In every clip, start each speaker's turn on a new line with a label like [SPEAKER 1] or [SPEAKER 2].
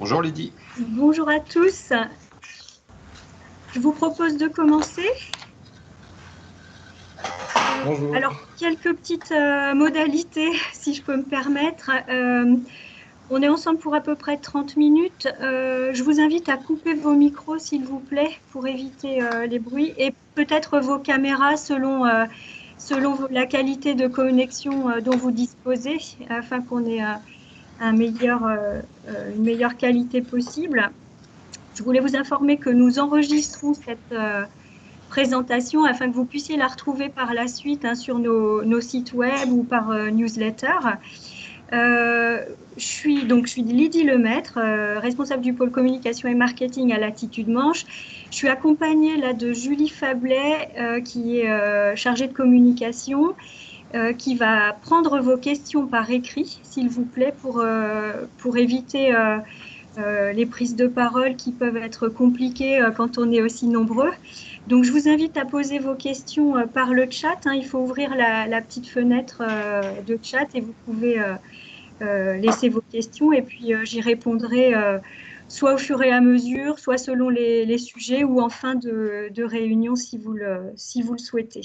[SPEAKER 1] Bonjour Lydie.
[SPEAKER 2] Bonjour à tous. Je vous propose de commencer.
[SPEAKER 1] Bonjour.
[SPEAKER 2] Alors, quelques petites modalités, si je peux me permettre. On est ensemble pour à peu près 30 minutes. Je vous invite à couper vos micros, s'il vous plaît, pour éviter les bruits, et peut-être vos caméras selon la qualité de connexion dont vous disposez, afin qu'on ait une meilleure qualité possible. Je voulais vous informer que nous enregistrons cette présentation afin que vous puissiez la retrouver par la suite sur nos sites web ou par newsletter. Je suis Lydie Lemaître, responsable du pôle communication et marketing à Latitude Manche. Je suis accompagnée là de Julie Fablet, qui est chargée de communication, qui va prendre vos questions par écrit, s'il vous plaît, pour éviter les prises de parole qui peuvent être compliquées quand on est aussi nombreux. Donc, je vous invite à poser vos questions par le chat. Il faut ouvrir la petite fenêtre de chat et vous pouvez laisser vos questions. Et puis, j'y répondrai soit au fur et à mesure, soit selon les sujets ou en fin de réunion si vous le souhaitez.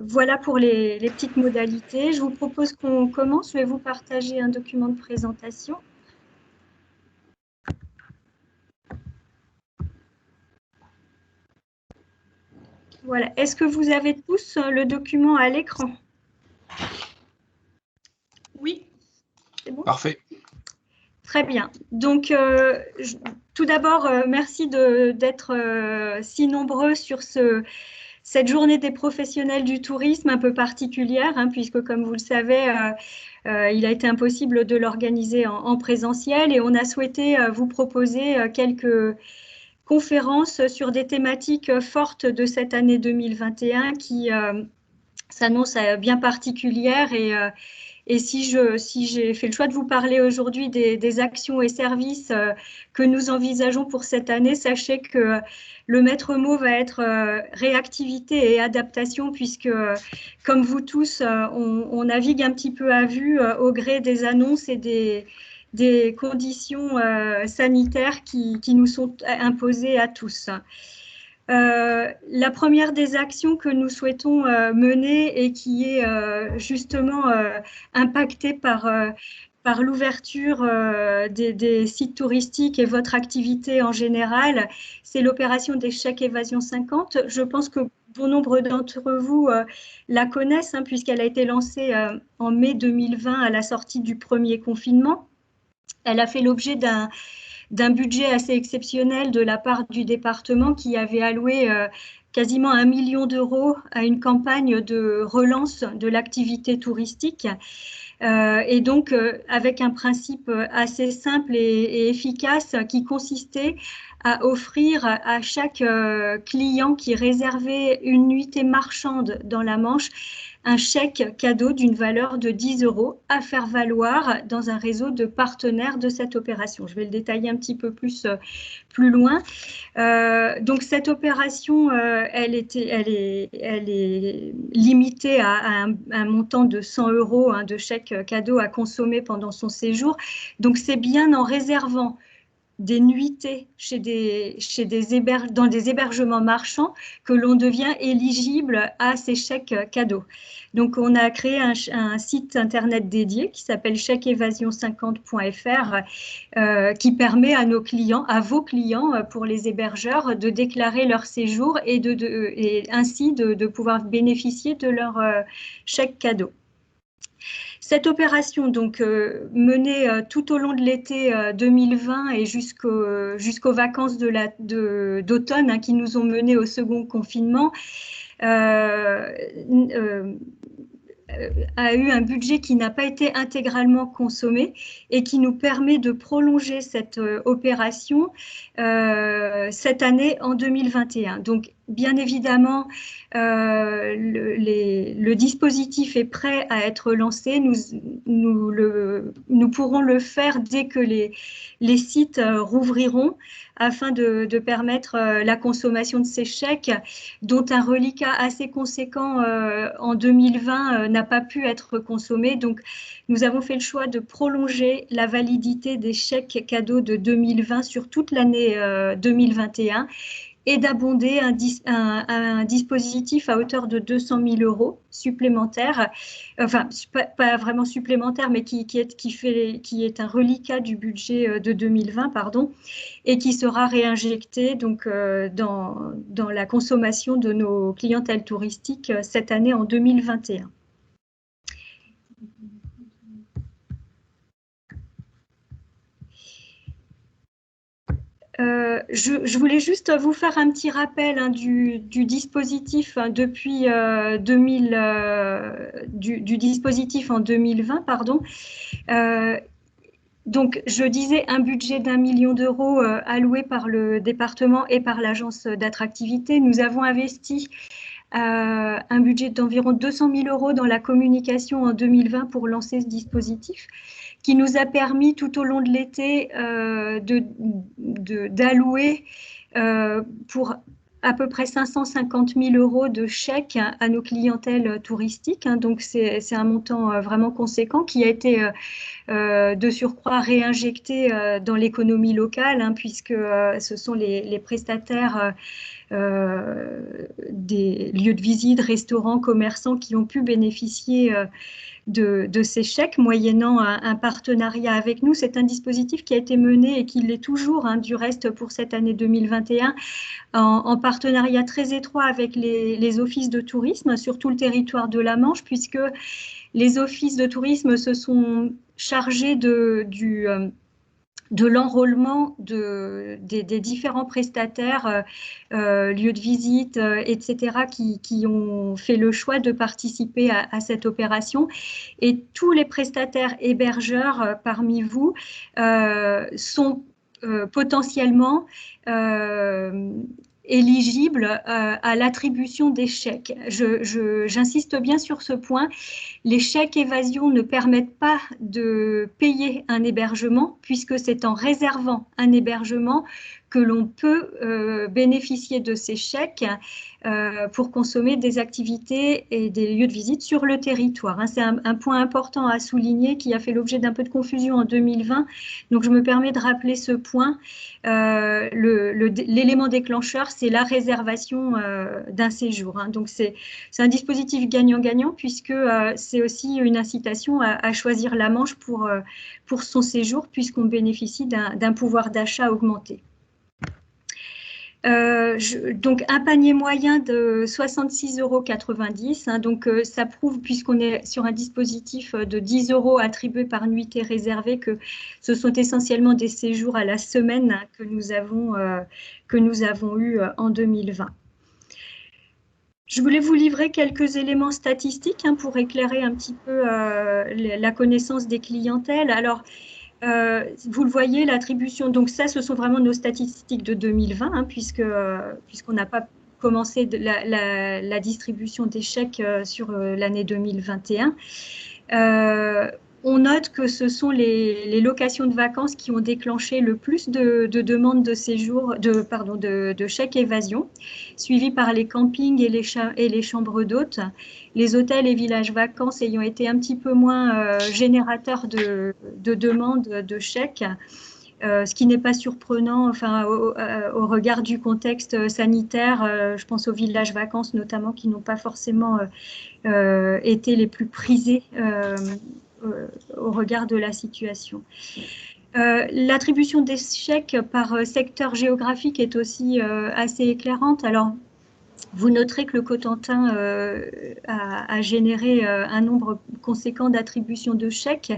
[SPEAKER 2] Voilà pour les petites modalités. Je vous propose qu'on commence. Je vais vous partager un document de présentation. Voilà. Est-ce que vous avez tous le document à l'écran? Oui. C'est bon?
[SPEAKER 1] Parfait.
[SPEAKER 2] Très bien. Donc, tout d'abord, merci d'être si nombreux sur cette journée des professionnels du tourisme un peu particulière, puisque comme vous le savez, il a été impossible de l'organiser en présentiel et on a souhaité vous proposer quelques conférences sur des thématiques fortes de cette année 2021 qui s'annoncent bien particulières et si j'ai fait le choix de vous parler aujourd'hui des actions et services que nous envisageons pour cette année, sachez que le maître mot va être réactivité et adaptation, puisque, comme vous tous, on navigue un petit peu à vue au gré des annonces et des conditions sanitaires qui nous sont imposées à tous. La première des actions que nous souhaitons mener et qui est justement impactée par l'ouverture des sites touristiques et votre activité en général, c'est l'opération des chèques Évasion 50. Je pense que bon nombre d'entre vous la connaissent, puisqu'elle a été lancée en mai 2020 à la sortie du premier confinement. Elle a fait l'objet d'un budget assez exceptionnel de la part du département qui avait alloué quasiment 1 million d'euros à une campagne de relance de l'activité touristique. Et donc, avec un principe assez simple et efficace qui consistait à offrir à chaque client qui réservait une nuitée marchande dans la Manche un chèque cadeau d'une valeur de 10 € à faire valoir dans un réseau de partenaires de cette opération. Je vais le détailler un petit peu plus loin. Donc cette opération, elle est limitée à un montant de 100 € de chèque cadeau à consommer pendant son séjour. Donc c'est bien en réservant des nuitées dans des hébergements marchands que l'on devient éligible à ces chèques cadeaux. Donc, on a créé un site internet dédié qui s'appelle chèqueévasion50.fr qui permet à nos clients, à vos clients, pour les hébergeurs, de déclarer leur séjour et ainsi de pouvoir bénéficier de leur chèque cadeau. Cette opération, donc menée tout au long de l'été 2020 et jusqu'aux vacances d'automne qui nous ont menés au second confinement, a eu un budget qui n'a pas été intégralement consommé et qui nous permet de prolonger cette opération cette année en 2021. Donc, bien évidemment, le dispositif est prêt à être lancé. Nous pourrons le faire dès que les sites rouvriront. afin de permettre la consommation de ces chèques, dont un reliquat assez conséquent en 2020 n'a pas pu être consommé. Donc, nous avons fait le choix de prolonger la validité des chèques cadeaux de 2020 sur toute l'année 2021 et d'abonder un dispositif à hauteur de 200 000 € supplémentaires, enfin pas vraiment supplémentaire, mais qui est un reliquat du budget de 2020, pardon, et qui sera réinjecté donc dans la consommation de nos clientèles touristiques cette année en 2021. Je voulais juste vous faire un petit rappel du dispositif depuis du dispositif en 2020, pardon. Donc, je disais un budget d'1 million d'euros alloué par le département et par l'agence d'attractivité. Nous avons investi un budget d'environ 200 000 € dans la communication en 2020 pour lancer ce dispositif, qui nous a permis tout au long de l'été d'allouer pour à peu près 550 000 € de chèques à nos clientèles touristiques. Donc, c'est un montant vraiment conséquent qui a été de surcroît réinjecté dans l'économie locale, puisque ce sont les prestataires des lieux de visite, restaurants, commerçants qui ont pu bénéficier de ces chèques moyennant un partenariat avec nous. C'est un dispositif qui a été mené et qui l'est toujours du reste pour cette année 2021 en partenariat très étroit avec les offices de tourisme sur tout le territoire de la Manche, puisque les offices de tourisme se sont chargés de l'enrôlement des différents prestataires, lieux de visite, etc., qui ont fait le choix de participer à cette opération. Et tous les prestataires hébergeurs parmi vous sont potentiellement éligibles à l'attribution des chèques. J'insiste bien sur ce point. Les chèques évasion ne permettent pas de payer un hébergement, puisque c'est en réservant un hébergement que l'on peut bénéficier de ces chèques pour consommer des activités et des lieux de visite sur le territoire. C'est un point important à souligner qui a fait l'objet d'un peu de confusion en 2020. Donc, je me permets de rappeler ce point. L'élément déclencheur, c'est la réservation d'un séjour. Donc, c'est un dispositif gagnant-gagnant, puisque c'est aussi une incitation à choisir la Manche pour son séjour, puisqu'on bénéficie d'un pouvoir d'achat augmenté. Donc, un panier moyen de 66,90 €. Donc, ça prouve, puisqu'on est sur un dispositif de 10 € attribués par nuitée réservée, que ce sont essentiellement des séjours à la semaine que nous avons eus en 2020. Je voulais vous livrer quelques éléments statistiques pour éclairer un petit peu la connaissance des clientèles. Alors, vous le voyez, l'attribution, donc ça, ce sont vraiment nos statistiques de 2020, puisqu'on n'a pas commencé la distribution des chèques sur l'année 2021. On note que ce sont les locations de vacances qui ont déclenché le plus de demandes de séjour, de chèques évasion, suivies par les campings et les chambres d'hôtes. Les hôtels et villages vacances ayant été un petit peu moins générateurs de demandes de chèques, ce qui n'est pas surprenant au regard du contexte sanitaire. Je pense aux villages vacances notamment, qui n'ont pas forcément été les plus prisés au regard de la situation. L'attribution des chèques par secteur géographique est aussi assez éclairante. Alors, vous noterez que le Cotentin a généré un nombre conséquent d'attributions de chèques.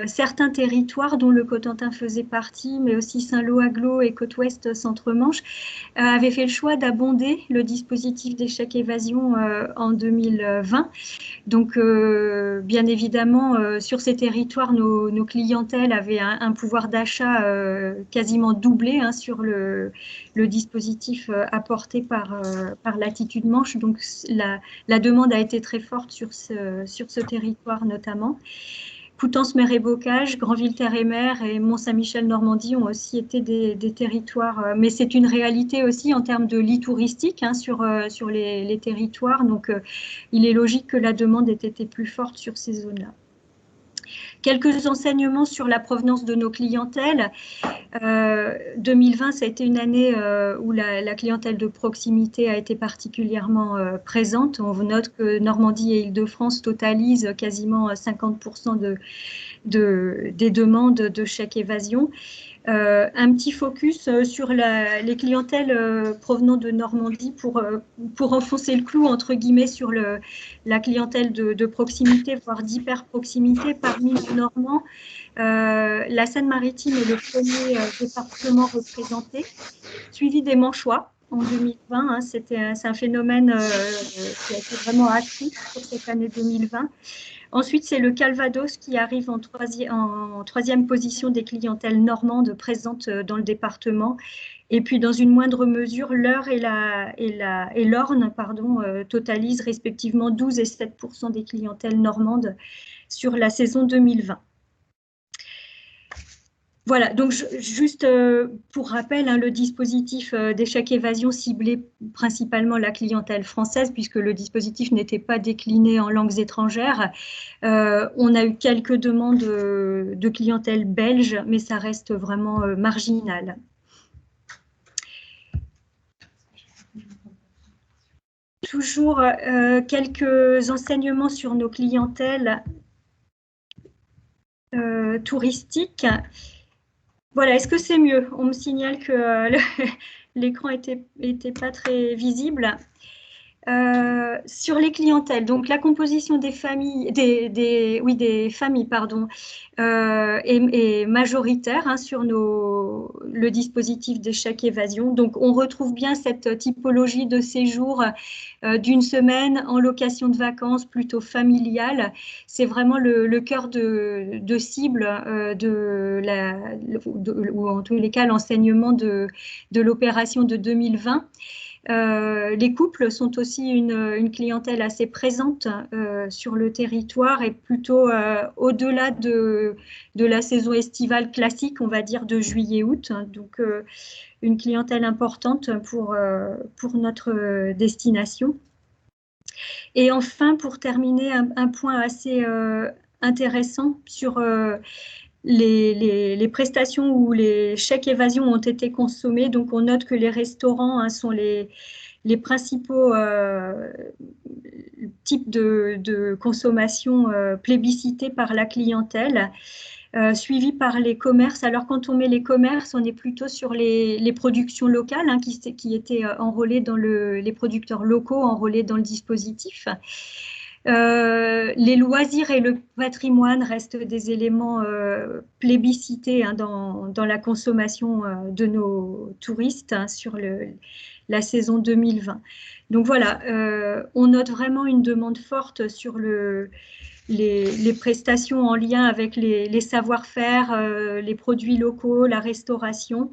[SPEAKER 2] Certains territoires, dont le Cotentin faisait partie, mais aussi Saint-Lô-Aglo et Côte-Ouest Centre-Manche, avaient fait le choix d'abonder le dispositif des chèques évasion en 2020. Donc, bien évidemment, sur ces territoires, nos clientèles avaient un pouvoir d'achat quasiment doublé sur le dispositif apporté par Latitude Manche. Donc, la demande a été très forte sur ce territoire notamment. Coutances-Mer-et-Bocage, Granville-Terre-et-Mer et Mont-Saint-Michel-Normandie ont aussi été des territoires, mais c'est une réalité aussi en termes de lit touristique hein, sur les territoires, donc il est logique que la demande ait été plus forte sur ces zones-là. Quelques enseignements sur la provenance de nos clientèles. 2020, ça a été une année où la clientèle de proximité a été particulièrement présente. On note que Normandie et Île-de-France totalisent quasiment 50% des demandes de chèque évasion. Un petit focus sur les clientèles provenant de Normandie pour enfoncer le clou, entre guillemets, sur la clientèle de proximité, voire d'hyper-proximité parmi les Normands. La Seine-Maritime est le premier département représenté, suivi des Manchois en 2020. Hein, c'est un phénomène qui a été vraiment accru pour cette année 2020. Ensuite, c'est le Calvados qui arrive en troisième position des clientèles normandes présentes dans le département. Et puis, dans une moindre mesure, l'Eure et l'Orne totalisent respectivement 12 et 7% des clientèles normandes sur la saison 2020. Voilà, donc juste pour rappel, hein, le dispositif des chèques évasion ciblait principalement la clientèle française puisque le dispositif n'était pas décliné en langues étrangères. On a eu quelques demandes de clientèle belge, mais ça reste vraiment marginal. Toujours quelques enseignements sur nos clientèles touristiques. Voilà, est-ce que c'est mieux? On me signale que l'écran était pas très visible. Sur les clientèles, donc la composition des familles, des familles, pardon, est majoritaire hein, sur le dispositif des chèques évasion. Donc on retrouve bien cette typologie de séjour d'une semaine en location de vacances plutôt familiale. C'est vraiment le cœur de cible ou en tous les cas l'enseignement de l'opération de 2020. Les couples sont aussi une clientèle assez présente sur le territoire et plutôt au-delà de la saison estivale classique, on va dire de juillet-août. Donc, une clientèle importante pour notre destination. Et enfin, pour terminer, un point assez intéressant sur les prestations où les chèques évasion ont été consommés. Donc, on note que les restaurants hein, sont les principaux types de consommation plébiscités par la clientèle, suivis par les commerces. Alors, quand on met les commerces, on est plutôt sur les productions locales hein, qui étaient enrôlées dans les producteurs locaux enrôlés dans le dispositif. Les loisirs et le patrimoine restent des éléments plébiscités hein, dans la consommation de nos touristes hein, sur la saison 2020. Donc voilà, on note vraiment une demande forte sur les prestations en lien avec les savoir-faire, les produits locaux, la restauration.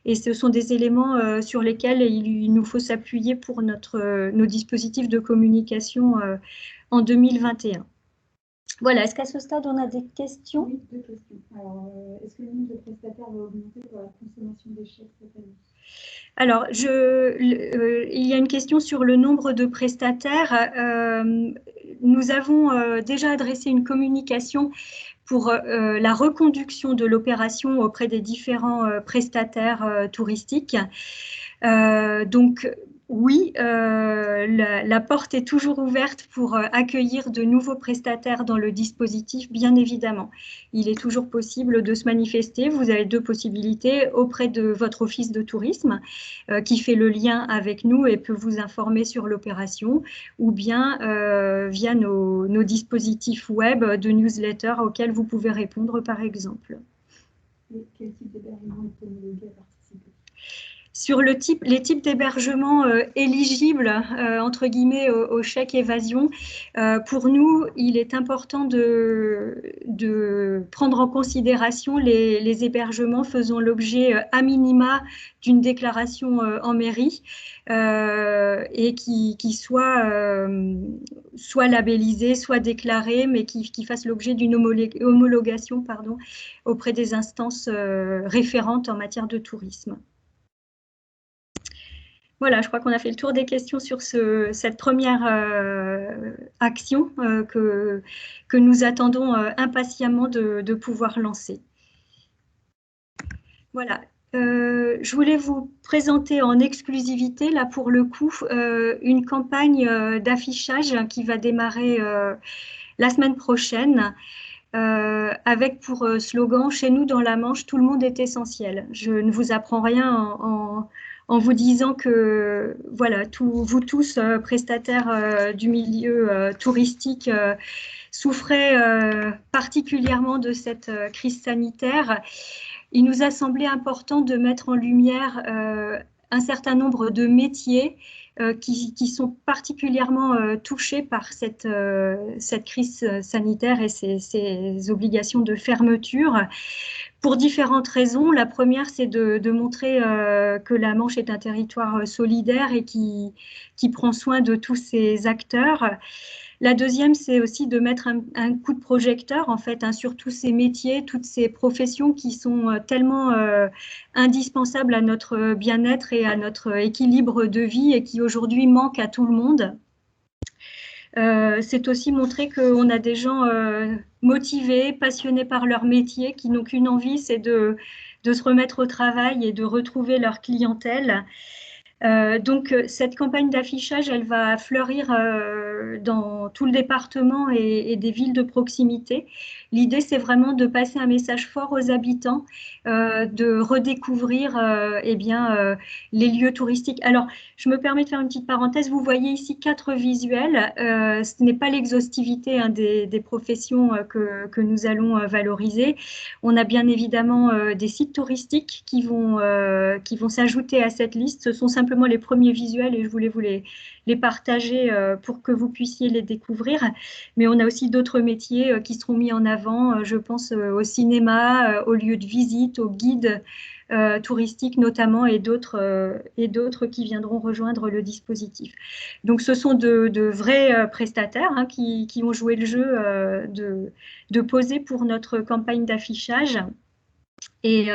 [SPEAKER 2] Et ce sont des éléments sur lesquels il nous faut s'appuyer pour nos dispositifs de communication en 2021. Voilà, est-ce qu'à ce stade, on a des questions?
[SPEAKER 1] Oui, deux questions. Alors, est-ce que le nombre de prestataires va augmenter pour la consommation des chèques cette année?
[SPEAKER 2] Alors, il y a une question sur le nombre de prestataires. Nous avons déjà adressé une communication pour la reconduction de l'opération auprès des différents prestataires touristiques. Donc, oui, la porte est toujours ouverte pour accueillir de nouveaux prestataires dans le dispositif, bien évidemment. Il est toujours possible de se manifester. Vous avez deux possibilités auprès de votre office de tourisme qui fait le lien avec nous et peut vous informer sur l'opération, ou bien via nos dispositifs web de newsletter auxquels vous pouvez répondre par exemple.
[SPEAKER 1] Et quel type d'hébergement est homologué à participer?
[SPEAKER 2] Sur les types d'hébergement éligibles, entre guillemets, au chèque évasion, pour nous, il est important de prendre en considération les hébergements faisant l'objet à minima d'une déclaration en mairie. et qui soit labellisé, soit déclaré, mais qui fasse l'objet d'une homologation auprès des instances référentes en matière de tourisme. Voilà, je crois qu'on a fait le tour des questions sur cette première action que nous attendons impatiemment de pouvoir lancer. Voilà. Je voulais vous présenter en exclusivité, là pour le coup, une campagne d'affichage qui va démarrer la semaine prochaine, avec pour slogan « Chez nous dans la Manche, tout le monde est essentiel ». Je ne vous apprends rien en vous disant que voilà, vous tous, prestataires du milieu touristique, souffrez particulièrement de cette crise sanitaire. Il nous a semblé important de mettre en lumière un certain nombre de métiers qui sont particulièrement touchés par cette crise sanitaire et ces obligations de fermeture, pour différentes raisons. La première, c'est de montrer que la Manche est un territoire solidaire et qui prend soin de tous ses acteurs. La deuxième, c'est aussi de mettre un coup de projecteur en fait, sur tous ces métiers, toutes ces professions qui sont tellement indispensables à notre bien-être et à notre équilibre de vie et qui aujourd'hui manquent à tout le monde. C'est aussi montrer qu'on a des gens motivés, passionnés par leur métier, qui n'ont qu'une envie, c'est de se remettre au travail et de retrouver leur clientèle. Donc, cette campagne d'affichage, elle va fleurir dans tout le département et des villes de proximité. L'idée, c'est vraiment de passer un message fort aux habitants, de redécouvrir les lieux touristiques. Alors, je me permets de faire une petite parenthèse. Vous voyez ici 4 visuels. Ce n'est pas l'exhaustivité des professions que nous allons valoriser. On a bien évidemment des sites touristiques qui vont s'ajouter à cette liste. Ce sont simplement les premiers visuels et je voulais vous les partager pour que vous puissiez les découvrir. Mais on a aussi d'autres métiers qui seront mis en avant. Je pense au cinéma, aux lieux de visite, aux guides touristiques notamment et d'autres qui viendront rejoindre le dispositif. Donc ce sont de vrais prestataires qui ont joué le jeu de poser pour notre campagne d'affichage. Et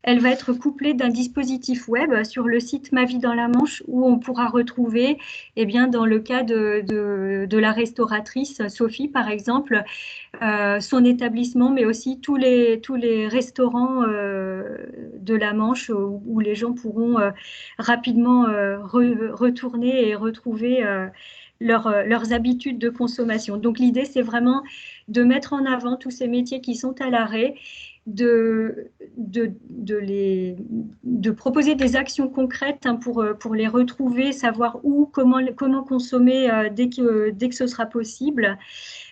[SPEAKER 2] elle va être couplée d'un dispositif web sur le site Ma Vie dans la Manche où on pourra retrouver, dans le cas de la restauratrice Sophie par exemple, son établissement, mais aussi tous les restaurants de la Manche où les gens pourront rapidement retourner et retrouver leurs habitudes de consommation. Donc l'idée, c'est vraiment de mettre en avant tous ces métiers qui sont à l'arrêt, de proposer des actions concrètes pour les retrouver, savoir où, comment consommer dès que ce sera possible,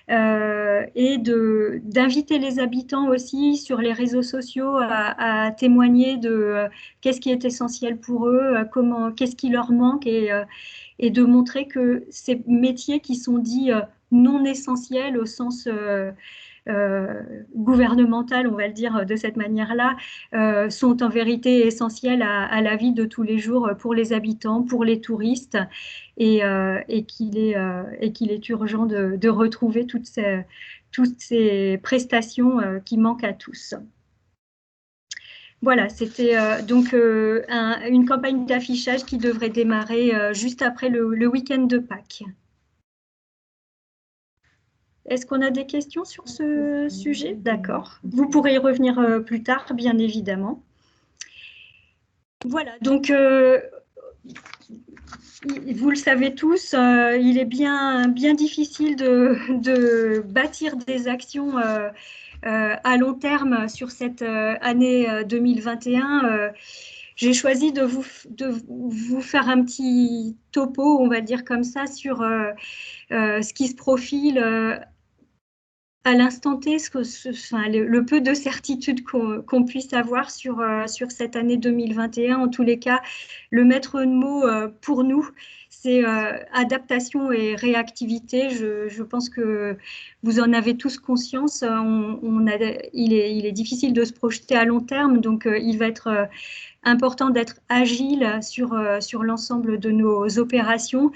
[SPEAKER 2] et d'inviter les habitants aussi sur les réseaux sociaux à témoigner de qu'est-ce qui est essentiel pour eux, qu'est-ce qui leur manque, et de montrer que ces métiers qui sont dits non essentiels au sens gouvernemental, on va le dire de cette manière-là, sont en vérité essentiels à la vie de tous les jours pour les habitants, pour les touristes, et qu'il est urgent de retrouver toutes ces prestations qui manquent à tous. Voilà, c'était donc une campagne d'affichage qui devrait démarrer juste après le week-end de Pâques. Est-ce qu'on a des questions sur ce sujet? D'accord. Vous pourrez y revenir plus tard, bien évidemment. Voilà, donc vous le savez tous, il est bien difficile de bâtir des actions à long terme sur cette année 2021. J'ai choisi de vous faire un petit topo, on va dire comme ça, sur ce qui se profile à l'instant T, le peu de certitude qu'on puisse avoir sur cette année 2021, en tous les cas, le maître mot pour nous, c'est adaptation et réactivité. Je pense que vous en avez tous conscience. Il est difficile de se projeter à long terme, donc il va être important d'être agile sur l'ensemble de nos opérations.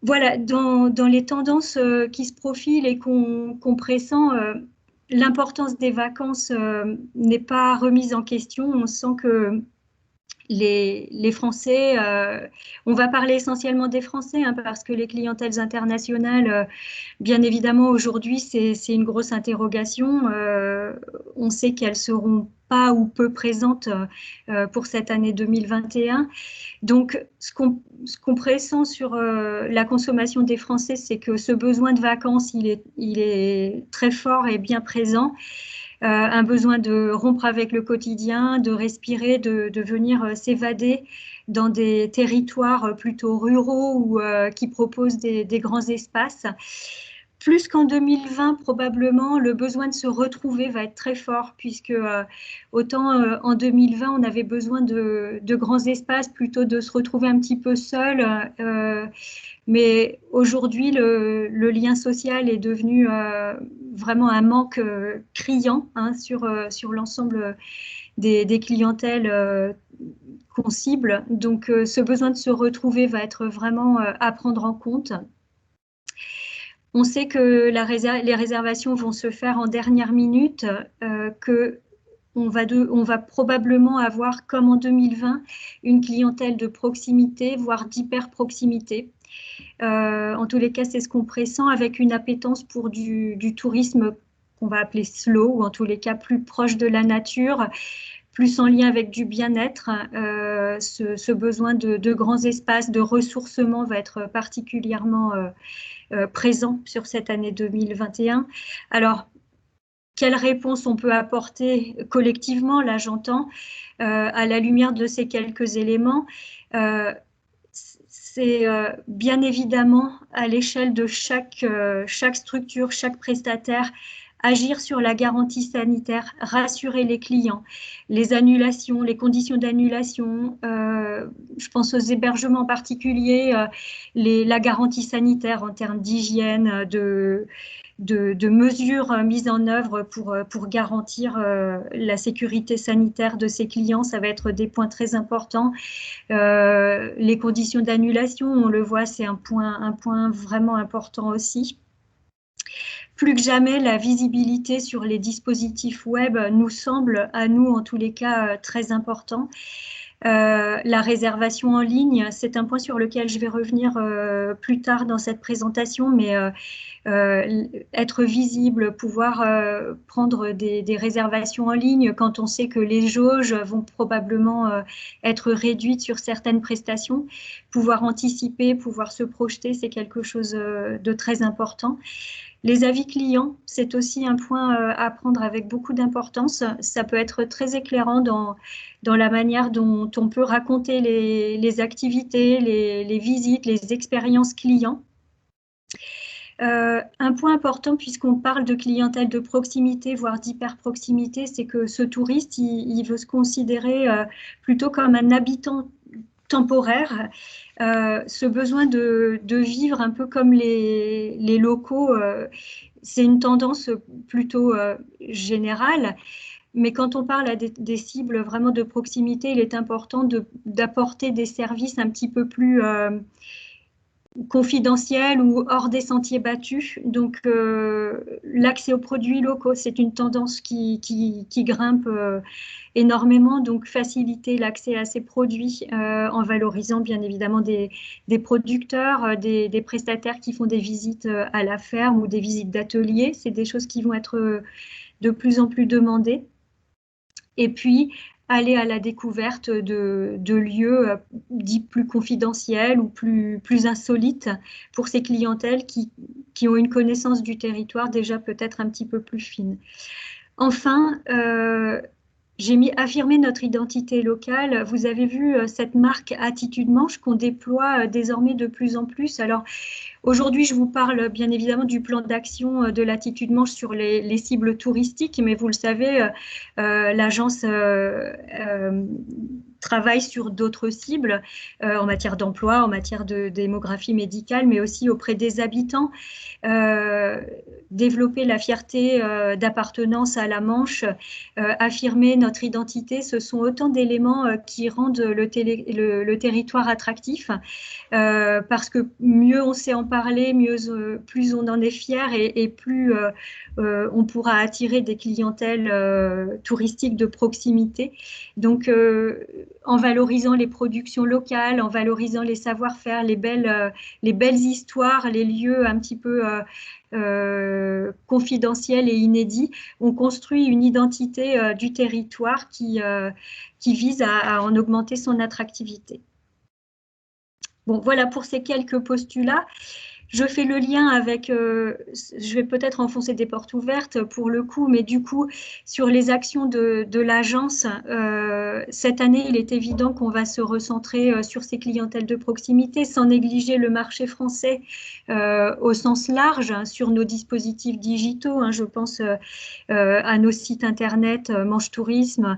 [SPEAKER 2] Voilà, dans les tendances qui se profilent et qu'on pressent, l'importance des vacances n'est pas remise en question. On sent que les Français, on va parler essentiellement des Français, hein, parce que les clientèles internationales, bien évidemment, aujourd'hui, c'est une grosse interrogation. On sait qu'elles seront pas ou peu présentes pour cette année 2021. Donc, ce qu'on pressent sur la consommation des Français, c'est que ce besoin de vacances, il est très fort et bien présent. Un besoin de rompre avec le quotidien, de respirer, de venir s'évader dans des territoires plutôt ruraux ou qui proposent des grands espaces. Plus qu'en 2020, probablement, le besoin de se retrouver va être très fort, puisque autant en 2020, on avait besoin de grands espaces, plutôt de se retrouver un petit peu seul. Mais aujourd'hui, le lien social est devenu vraiment un manque criant, hein, sur l'ensemble des clientèles qu'on cible. Donc, ce besoin de se retrouver va être vraiment à prendre en compte. On sait que les réservations vont se faire en dernière minute, qu'on va probablement avoir, comme en 2020, une clientèle de proximité, voire d'hyper-proximité. En tous les cas, c'est ce qu'on pressent, avec une appétence pour du tourisme qu'on va appeler slow, ou en tous les cas plus proche de la nature, plus en lien avec du bien-être. Ce besoin de grands espaces, de ressourcement va être particulièrement présent sur cette année 2021. Alors, quelle réponse on peut apporter collectivement, là j'entends, à la lumière de ces quelques éléments? C'est bien évidemment à l'échelle de chaque structure, chaque prestataire, agir sur la garantie sanitaire, rassurer les clients, les annulations, les conditions d'annulation, je pense aux hébergements particuliers, la garantie sanitaire en termes d'hygiène, de mesures mises en œuvre pour garantir la sécurité sanitaire de ces clients. Ça va être des points très importants. Les conditions d'annulation, on le voit, c'est un point vraiment important aussi. Plus que jamais, la visibilité sur les dispositifs web nous semble, à nous en tous les cas, très important. La réservation en ligne, c'est un point sur lequel je vais revenir plus tard dans cette présentation, mais être visible, pouvoir prendre des réservations en ligne quand on sait que les jauges vont probablement être réduites sur certaines prestations, pouvoir anticiper, pouvoir se projeter, c'est quelque chose de très important. Les avis clients, c'est aussi un point à prendre avec beaucoup d'importance. Ça peut être très éclairant dans la manière dont on peut raconter les activités, les visites, les expériences clients. Un point important, puisqu'on parle de clientèle de proximité, voire d'hyper-proximité, c'est que ce touriste, il veut se considérer plutôt comme un habitant temporaire. Ce besoin de vivre un peu comme les locaux, c'est une tendance plutôt générale. Mais quand on parle à des cibles vraiment de proximité, il est important d'apporter des services un petit peu plus confidentiels ou hors des sentiers battus. Donc, l'accès aux produits locaux, c'est une tendance qui grimpe énormément. Donc, faciliter l'accès à ces produits en valorisant bien évidemment des producteurs, des prestataires qui font des visites à la ferme ou des visites d'ateliers. C'est des choses qui vont être de plus en plus demandées. Et puis, aller à la découverte de lieux dits plus confidentiels ou plus insolites pour ces clientèles qui ont une connaissance du territoire déjà peut-être un petit peu plus fine. Enfin, j'ai mis affirmer notre identité locale. Vous avez vu cette marque Attitude Manche qu'on déploie désormais de plus en plus. Alors, aujourd'hui, je vous parle bien évidemment du plan d'action de l'Attitude Manche sur les cibles touristiques, mais vous le savez, l'agence travaille sur d'autres cibles en matière d'emploi, en matière de démographie médicale, mais aussi auprès des habitants. Développer la fierté d'appartenance à la Manche, affirmer notre identité, ce sont autant d'éléments qui rendent le territoire attractif, parce que mieux on sait en parler, plus on en est fier et plus on pourra attirer des clientèles touristiques de proximité. Donc, en valorisant les productions locales, en valorisant les savoir-faire, les belles histoires, les lieux un petit peu confidentiels et inédits, on construit une identité du territoire qui vise à en augmenter son attractivité. Bon, voilà pour ces quelques postulats. Je fais le lien avec, je vais peut-être enfoncer des portes ouvertes pour le coup, mais du coup, sur les actions de l'agence, cette année, il est évident qu'on va se recentrer sur ces clientèles de proximité, sans négliger le marché français au sens large, hein, sur nos dispositifs digitaux. Hein, je pense à nos sites internet Manche Tourisme,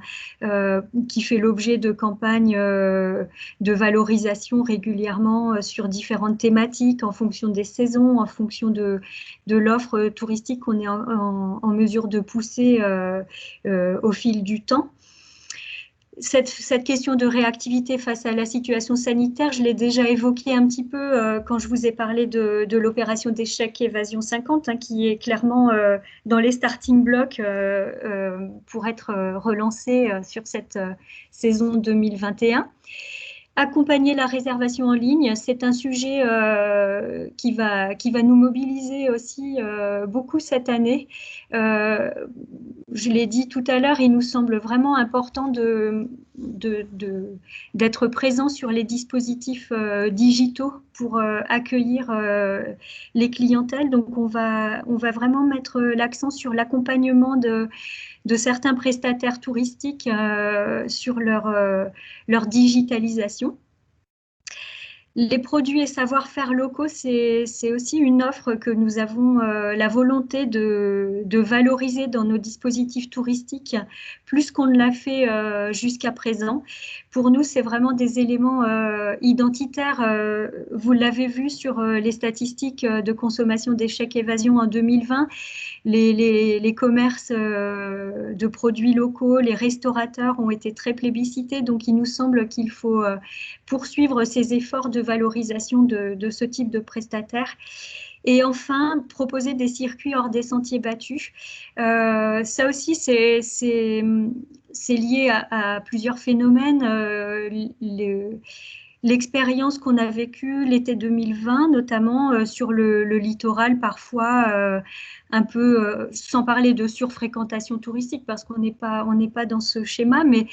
[SPEAKER 2] qui fait l'objet de campagnes de valorisation régulièrement sur différentes thématiques en fonction des saisons, en fonction de l'offre touristique qu'on est en mesure de pousser au fil du temps. Cette question de réactivité face à la situation sanitaire, je l'ai déjà évoquée un petit peu quand je vous ai parlé de l'opération d'échec Évasion 50, hein, qui est clairement dans les starting blocks pour être relancée sur cette saison 2021. Accompagner la réservation en ligne, c'est un sujet qui va nous mobiliser aussi beaucoup cette année. Je l'ai dit tout à l'heure, il nous semble vraiment important d'être présent sur les dispositifs digitaux pour accueillir les clientèles. Donc, on va vraiment mettre l'accent sur l'accompagnement de certains prestataires touristiques sur leur digitalisation. Les produits et savoir-faire locaux, c'est aussi une offre que nous avons la volonté de valoriser dans nos dispositifs touristiques, plus qu'on ne l'a fait jusqu'à présent. Pour nous, c'est vraiment des éléments identitaires. Vous l'avez vu sur les statistiques de consommation d'échec-évasion en 2020. Les commerces de produits locaux, les restaurateurs ont été très plébiscités, donc il nous semble qu'il faut poursuivre ces efforts de valorisation de ce type de prestataires. Et enfin, proposer des circuits hors des sentiers battus. Ça aussi, c'est lié à plusieurs phénomènes. L'expérience qu'on a vécue l'été 2020, notamment sur le littoral, parfois un peu, sans parler de surfréquentation touristique, parce qu'on n'est pas dans ce schéma, mais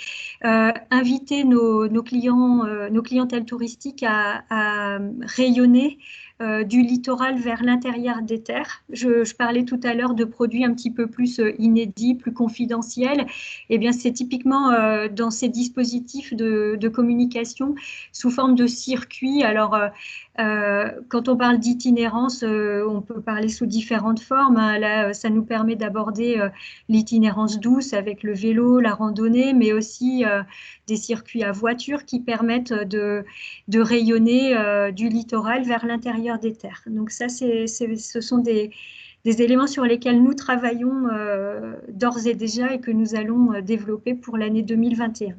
[SPEAKER 2] inviter nos clientèles touristiques à rayonner du littoral vers l'intérieur des terres. Je parlais tout à l'heure de produits un petit peu plus inédits, plus confidentiels. Eh bien, c'est typiquement dans ces dispositifs de communication sous forme de circuits. Alors, quand on parle d'itinérance, on peut parler sous différentes formes. Hein. Là, ça nous permet d'aborder l'itinérance douce avec le vélo, la randonnée, mais aussi des circuits à voiture qui permettent de rayonner du littoral vers l'intérieur des terres. Donc ça, ce sont des éléments sur lesquels nous travaillons d'ores et déjà et que nous allons développer pour l'année 2021.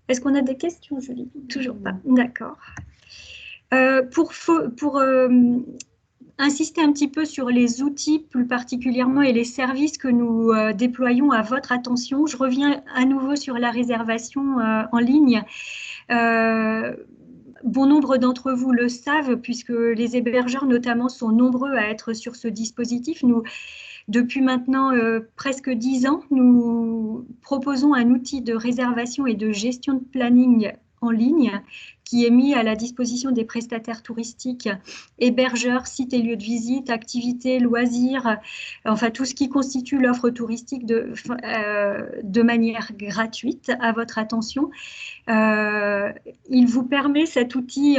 [SPEAKER 2] Est-ce qu'on a des questions, Julie? Toujours pas. D'accord. Pour insister un petit peu sur les outils plus particulièrement et les services que nous déployons à votre attention, je reviens à nouveau sur la réservation en ligne. Bon nombre d'entre vous le savent, puisque les hébergeurs notamment sont nombreux à être sur ce dispositif. Nous, depuis maintenant presque 10 ans, nous proposons un outil de réservation et de gestion de planning en ligne qui est mis à la disposition des prestataires touristiques, hébergeurs, sites et lieux de visite, activités, loisirs, enfin tout ce qui constitue l'offre touristique de manière gratuite à votre attention. Il vous permet, cet outil,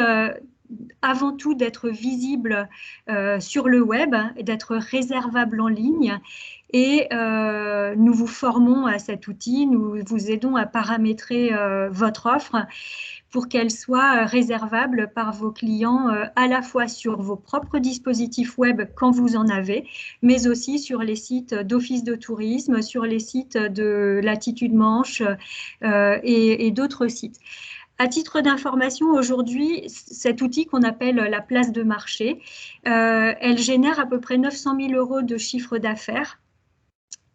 [SPEAKER 2] avant tout d'être visible sur le web et d'être réservable en ligne. Et nous vous formons à cet outil, nous vous aidons à paramétrer votre offre pour qu'elle soit réservable par vos clients à la fois sur vos propres dispositifs web quand vous en avez, mais aussi sur les sites d'office de tourisme, sur les sites de Latitude Manche et d'autres sites. À titre d'information, aujourd'hui, cet outil qu'on appelle la place de marché, elle génère à peu près 900 000 € de chiffre d'affaires.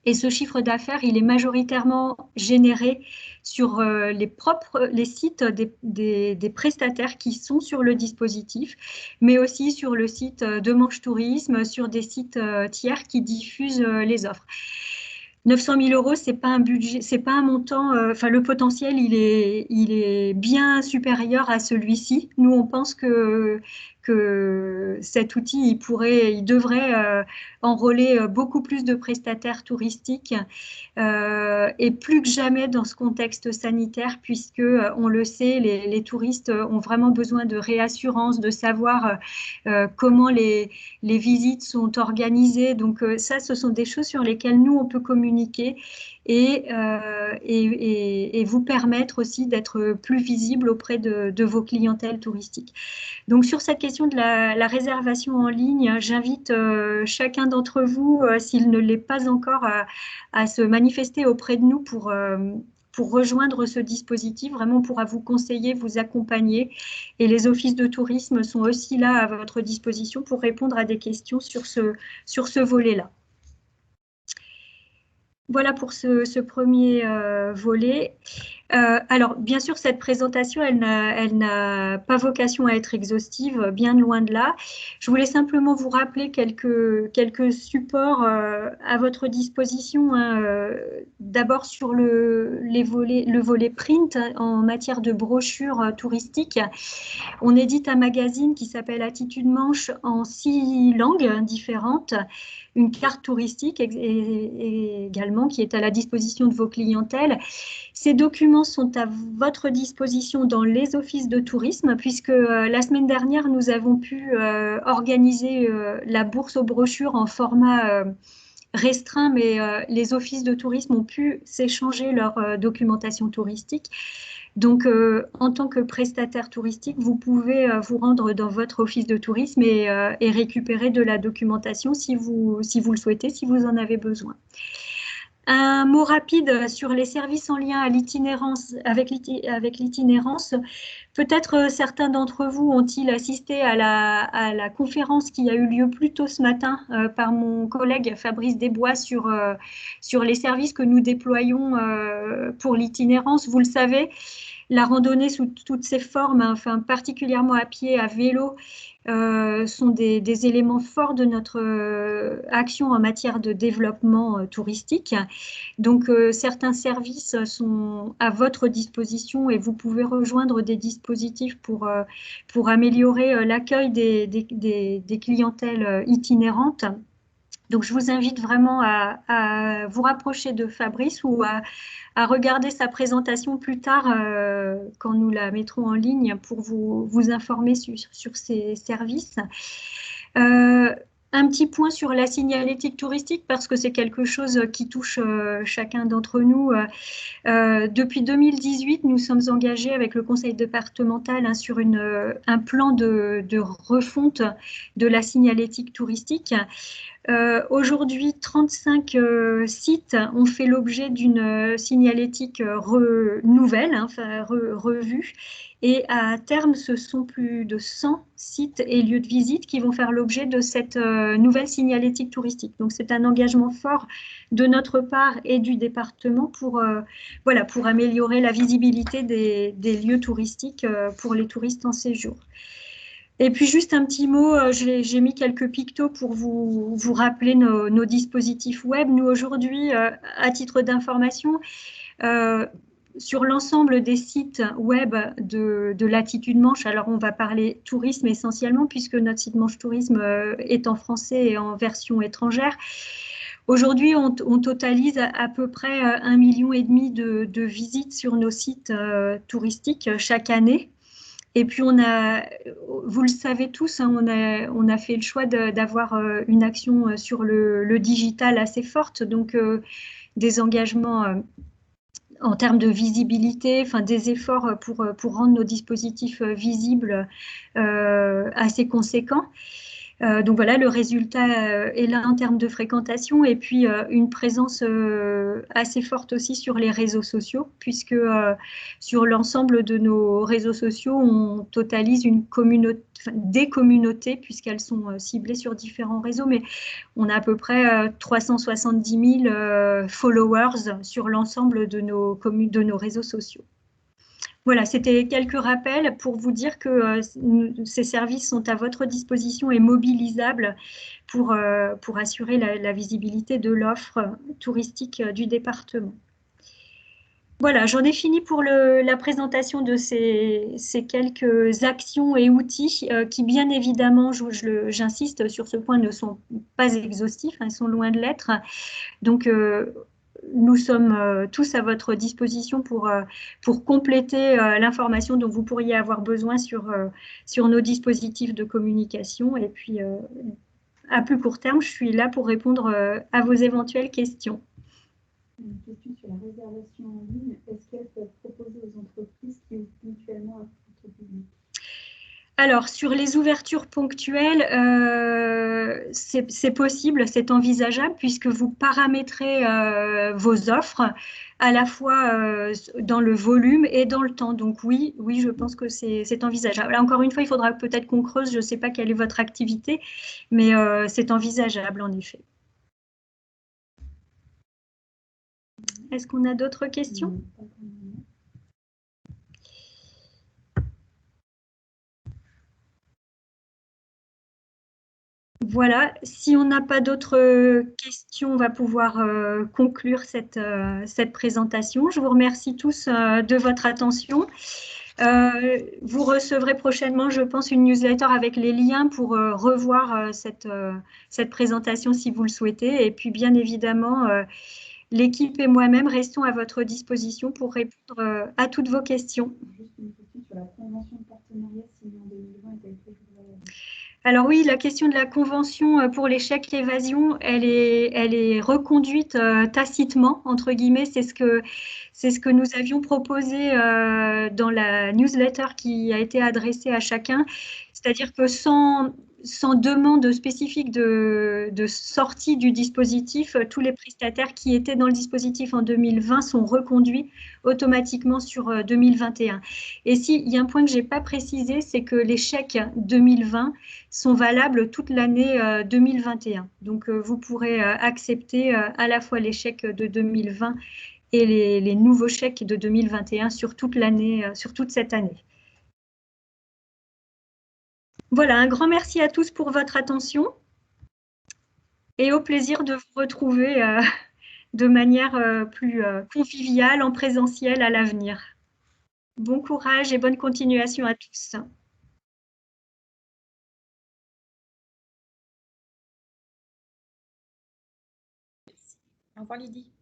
[SPEAKER 2] Et ce chiffre d'affaires, il est majoritairement généré sur les sites des prestataires qui sont sur le dispositif, mais aussi sur le site de Manche Tourisme, sur des sites tiers qui diffusent les offres. 900 000 €, c'est pas un budget, c'est pas un montant. Enfin, le potentiel, il est bien supérieur à celui-ci. Nous, on pense que cet outil, il devrait enrôler beaucoup plus de prestataires touristiques et plus que jamais dans ce contexte sanitaire, puisque on le sait, les touristes ont vraiment besoin de réassurance, de savoir comment les visites sont organisées. Donc ça, ce sont des choses sur lesquelles nous, on peut communiquer et vous permettre aussi d'être plus visible auprès de vos clientèles touristiques. Donc sur cette question de la réservation en ligne, j'invite chacun d'entre vous, s'il ne l'est pas encore, à se manifester auprès de nous pour rejoindre ce dispositif. Vraiment, on pourra vous conseiller, vous accompagner. Et les offices de tourisme sont aussi là à votre disposition pour répondre à des questions sur ce volet-là. Voilà pour ce premier volet. Alors, bien sûr, cette présentation, elle n'a pas vocation à être exhaustive, bien loin de là. Je voulais simplement vous rappeler quelques supports à votre disposition. D'abord sur le volet print en matière de brochures touristiques. On édite un magazine qui s'appelle Latitude Manche en 6 langues différentes. Une carte touristique également qui est à la disposition de vos clientèles. Ces documents sont à votre disposition dans les offices de tourisme, puisque la semaine dernière, nous avons pu organiser la bourse aux brochures en format restreint, mais les offices de tourisme ont pu s'échanger leur documentation touristique. Donc, en tant que prestataire touristique, vous pouvez vous rendre dans votre office de tourisme et récupérer de la documentation si vous le souhaitez, si vous en avez besoin. Un mot rapide sur les services en lien avec l'itinérance. Peut-être certains d'entre vous ont-ils assisté à la conférence qui a eu lieu plus tôt ce matin par mon collègue Fabrice Desbois sur les services que nous déployons pour l'itinérance. Vous le savez, la randonnée sous toutes ses formes, enfin particulièrement à pied, à vélo, sont des éléments forts de notre action en matière de développement touristique. Donc, certains services sont à votre disposition et vous pouvez rejoindre des dispositifs pour améliorer l'accueil des clientèles itinérantes. Donc, je vous invite vraiment à vous rapprocher de Fabrice ou à regarder sa présentation plus tard quand nous la mettrons en ligne pour vous informer sur ces services. Un petit point sur la signalétique touristique parce que c'est quelque chose qui touche chacun d'entre nous. Depuis 2018, nous sommes engagés avec le conseil départemental sur un plan de refonte de la signalétique touristique. Aujourd'hui, 35 sites ont fait l'objet d'une signalétique nouvelle, revue. Et à terme, ce sont plus de 100 sites et lieux de visite qui vont faire l'objet de cette nouvelle signalétique touristique. Donc, c'est un engagement fort de notre part et du département pour améliorer la visibilité des lieux touristiques pour les touristes en séjour. Et puis juste un petit mot, j'ai mis quelques pictos pour vous rappeler nos dispositifs web. Nous aujourd'hui, à titre d'information, sur l'ensemble des sites web de Latitude Manche, alors on va parler tourisme essentiellement puisque notre site Manche Tourisme est en français et en version étrangère. Aujourd'hui, on totalise à peu près 1,5 million de visites sur nos sites touristiques chaque année. Et puis, vous le savez tous, hein, on a fait le choix d'avoir une action sur le digital assez forte, donc des engagements en termes de visibilité, enfin des efforts pour rendre nos dispositifs visibles assez conséquents. Donc voilà, le résultat est là en termes de fréquentation et puis une présence assez forte aussi sur les réseaux sociaux, puisque sur l'ensemble de nos réseaux sociaux, on totalise des communautés, puisqu'elles sont ciblées sur différents réseaux, mais on a à peu près 370 000 followers sur l'ensemble de nos réseaux sociaux. Voilà, c'était quelques rappels pour vous dire que ces services sont à votre disposition et mobilisables pour assurer la visibilité de l'offre touristique du département. Voilà, j'en ai fini pour la présentation de ces quelques actions et outils qui, bien évidemment, j'insiste sur ce point, ne sont pas exhaustifs, hein, ils sont loin de l'être. Donc, nous sommes tous à votre disposition pour compléter l'information dont vous pourriez avoir besoin sur nos dispositifs de communication. Et puis, à plus court terme, je suis là pour répondre à vos éventuelles questions.
[SPEAKER 1] Une question sur la réservation en ligne. Est-ce qu'elle peut être proposée aux entreprises qui ouvrent ponctuellement à tout public ?
[SPEAKER 2] Alors, sur les ouvertures ponctuelles, c'est possible, c'est envisageable, puisque vous paramétrez vos offres à la fois dans le volume et dans le temps. Donc oui, je pense que c'est envisageable. Là, encore une fois, il faudra peut-être qu'on creuse, je ne sais pas quelle est votre activité, mais c'est envisageable en effet. Est-ce qu'on a d'autres questions ? Voilà, si on n'a pas d'autres questions, on va pouvoir conclure cette présentation. Je vous remercie tous de votre attention. Vous recevrez prochainement, je pense, une newsletter avec les liens pour revoir cette présentation si vous le souhaitez. Et puis, bien évidemment, l'équipe et moi-même restons à votre disposition pour répondre à toutes vos questions.
[SPEAKER 1] Juste une question sur la convention de partenariat signée en 2020 et telle que
[SPEAKER 2] Alors oui, la question de la convention pour les chèques évasion, elle est reconduite tacitement, entre guillemets. C'est ce que nous avions proposé dans la newsletter qui a été adressée à chacun. C'est-à-dire que sans demande spécifique de sortie du dispositif, tous les prestataires qui étaient dans le dispositif en 2020 sont reconduits automatiquement sur 2021. Et s'il y a un point que je n'ai pas précisé, c'est que les chèques 2020 sont valables toute l'année 2021. Donc, vous pourrez accepter à la fois les chèques de 2020 et les nouveaux chèques de 2021 sur toute l'année, sur toute cette année. Voilà, un grand merci à tous pour votre attention et au plaisir de vous retrouver de manière plus conviviale en présentiel à l'avenir. Bon courage et bonne continuation à tous.
[SPEAKER 3] Au revoir Lydie.